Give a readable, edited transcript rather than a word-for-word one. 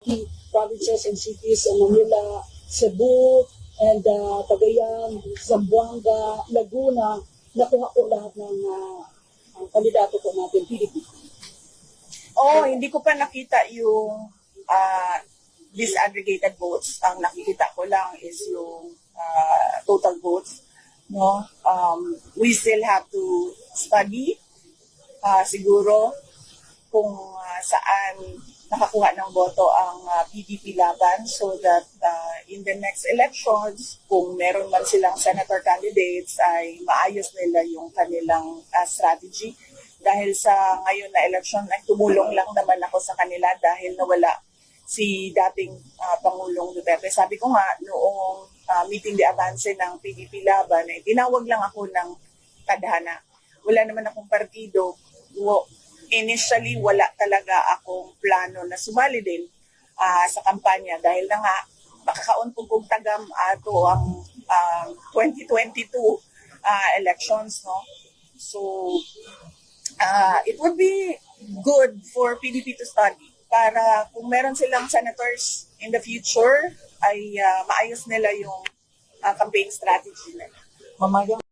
key provinces and cities in Manila, Cebu, and Cagayan, Zamboanga, Laguna. Nakuha po lahat ng kandidato po natin, PDP. Oh, hindi ko pa nakita yung disaggregated votes. Ang nakikita ko lang is yung total votes. No, we still have to study siguro kung saan nakakuha ng boto ang PDP laban, so that in the next elections, kung meron man silang senator candidates, ay maayos nila yung kanilang strategy. Dahil sa ngayon na election, ay tumulong lang naman ako sa kanila dahil nawala si dating Pangulong Duterte. Sabi ko nga, noong meeting de avance ng PDP laban, ay tinawag lang ako ng tadhana. Wala naman akong partido. Initially, wala talaga akong plano na sumali din sa kampanya dahil na nga makakaon kong tagam ato ang 2022 elections, no? So it would be good for PDP to study para kung meron silang senators in the future ay maayos nila yung campaign strategy nila.